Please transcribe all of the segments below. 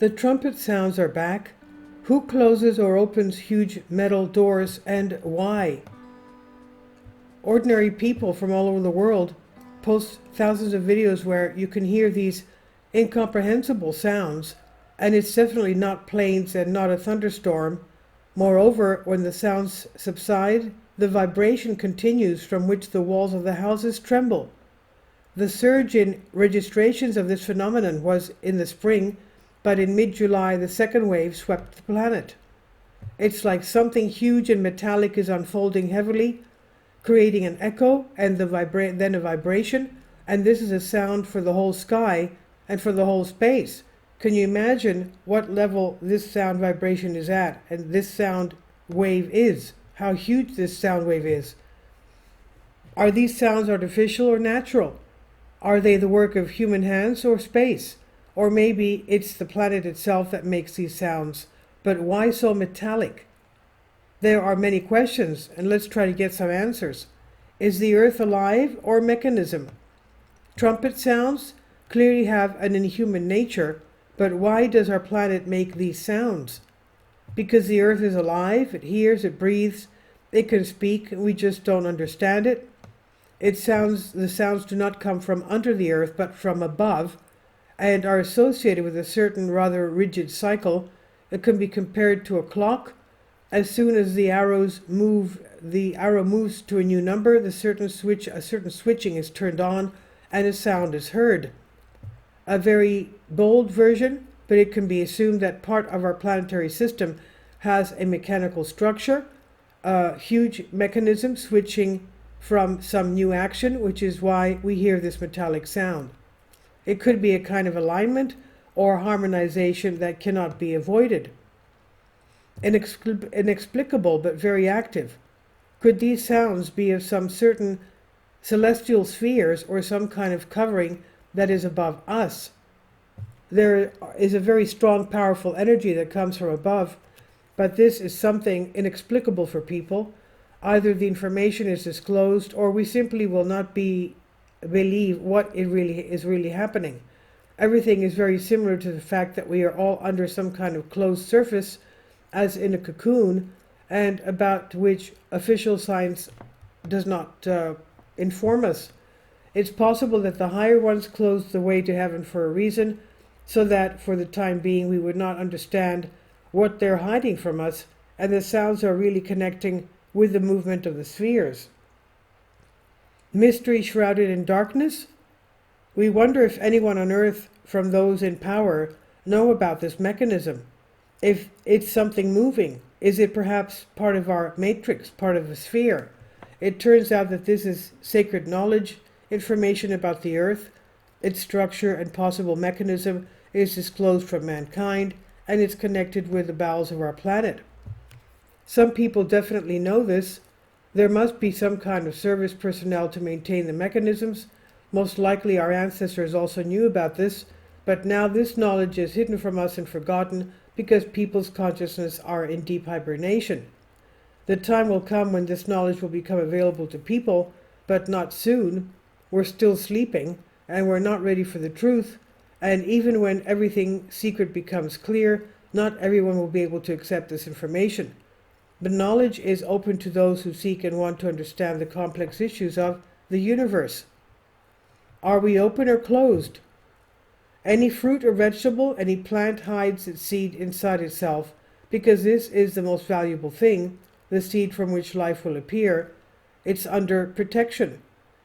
The trumpet sounds are back. Who closes or opens huge metal doors and why? Ordinary people from all over the world post thousands of videos where you can hear these incomprehensible sounds, and it's definitely not planes and not a thunderstorm. Moreover, when the sounds subside, the vibration continues from which the walls of the houses tremble. The surge in registrations of this phenomenon was in the spring, but in mid-July the second wave swept the planet. It's like something huge and metallic is unfolding heavily, creating an echo and then a vibration, and this is a sound for the whole sky and for the whole space. Can you imagine what level this sound vibration is at, and this sound wave is? How huge this sound wave is? Are these sounds artificial or natural? Are they the work of human hands or space? Or maybe it's the planet itself that makes these sounds. But why so metallic? There are many questions, and let's try to get some answers. Is the Earth alive or mechanism? Trumpet sounds clearly have an inhuman nature, but why does our planet make these sounds? Because the Earth is alive, it hears, it breathes, it can speak, and we just don't understand it. The sounds do not come from under the Earth, but from above, and are associated with a certain rather rigid cycle that can be compared to a clock. As soon as the arrow moves to a new number, a certain switching is turned on and a sound is heard. A very bold version, but it can be assumed that part of our planetary system has a mechanical structure, a huge mechanism switching from some new action, which is why we hear this metallic sound. It could be a kind of alignment or harmonization that cannot be avoided. Inexplicable but very active. Could these sounds be of some certain celestial spheres or some kind of covering that is above us? There is a very strong, powerful energy that comes from above, but this is something inexplicable for people. Either the information is disclosed or we simply will not believe what is really happening. Everything is very similar to the fact that we are all under some kind of closed surface, as in a cocoon, and about which official science does not inform us. It's possible that the higher ones closed the way to heaven for a reason, so that for the time being we would not understand what they're hiding from us, and the sounds are really connecting with the movement of the spheres. Mystery shrouded in darkness? We wonder if anyone on Earth from those in power know about this mechanism. If it's something moving, is it perhaps part of our matrix, part of a sphere? It turns out that this is sacred knowledge, information about the Earth, its structure and possible mechanism is disclosed from mankind, and it's connected with the bowels of our planet. Some people definitely know this. There must be some kind of service personnel to maintain the mechanisms. Most likely our ancestors also knew about this, but now this knowledge is hidden from us and forgotten because people's consciousness are in deep hibernation. The time will come when this knowledge will become available to people, but not soon. We're still sleeping, and we're not ready for the truth, and even when everything secret becomes clear, not everyone will be able to accept this information. But knowledge is open to those who seek and want to understand the complex issues of the universe. Are we open or closed? Any fruit or vegetable, any plant hides its seed inside itself, because this is the most valuable thing, the seed from which life will appear. It's under protection.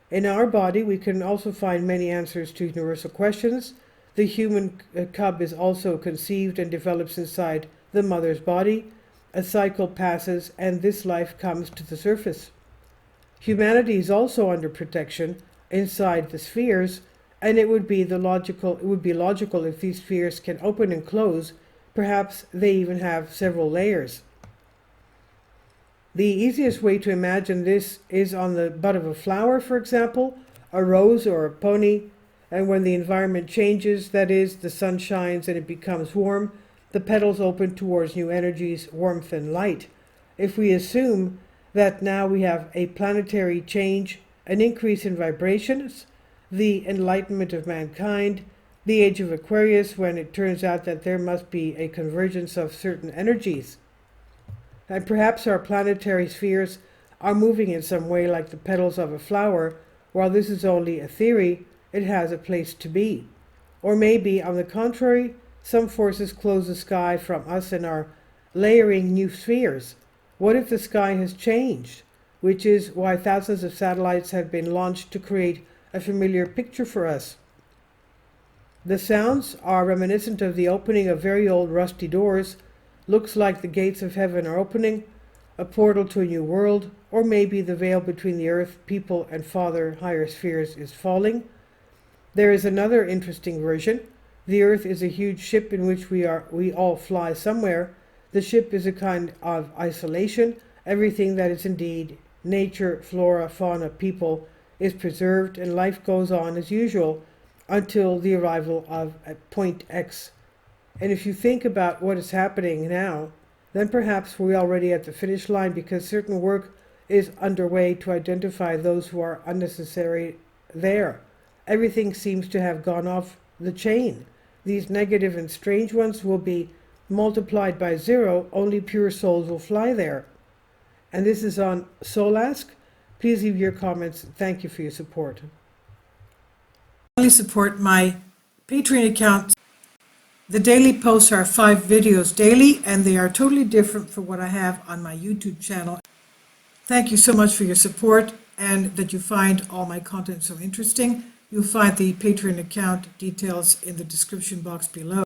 In our body, we can also find many answers to universal questions. The human cub is also conceived and develops inside the mother's body. A cycle passes, and this life comes to the surface. Humanity is also under protection inside the spheres, and it would be logical if these spheres can open and close. Perhaps they even have several layers. The easiest way to imagine this is on the bud of a flower, for example, a rose or a pony, and when the environment changes, that is, the sun shines and it becomes warm, the petals open towards new energies, warmth and light. If we assume that now we have a planetary change, an increase in vibrations, the enlightenment of mankind, the age of Aquarius, when it turns out that there must be a convergence of certain energies. And perhaps our planetary spheres are moving in some way like the petals of a flower. While this is only a theory, it has a place to be. Or maybe, on the contrary, some forces close the sky from us and are layering new spheres. What if the sky has changed? Which is why thousands of satellites have been launched to create a familiar picture for us. The sounds are reminiscent of the opening of very old rusty doors. Looks like the gates of heaven are opening, a portal to a new world, or maybe the veil between the earth, people, and farther higher spheres is falling. There is another interesting version. The earth is a huge ship in which we all fly somewhere. The ship is a kind of isolation. Everything that is indeed nature, flora, fauna, people is preserved, and life goes on as usual until the arrival of point X. And if you think about what is happening now, then perhaps we're already at the finish line, because certain work is underway to identify those who are unnecessary there. Everything seems to have gone off the chain. These negative and strange ones will be multiplied by 0. Only pure souls will fly there. And this is on Soul Ask. Please leave your comments. Thank you for your support. Please support my Patreon account. The daily posts are 5 videos daily, and they are totally different from what I have on my YouTube channel. Thank you so much for your support, and that you find all my content so interesting. You'll find the Patreon account details in the description box below.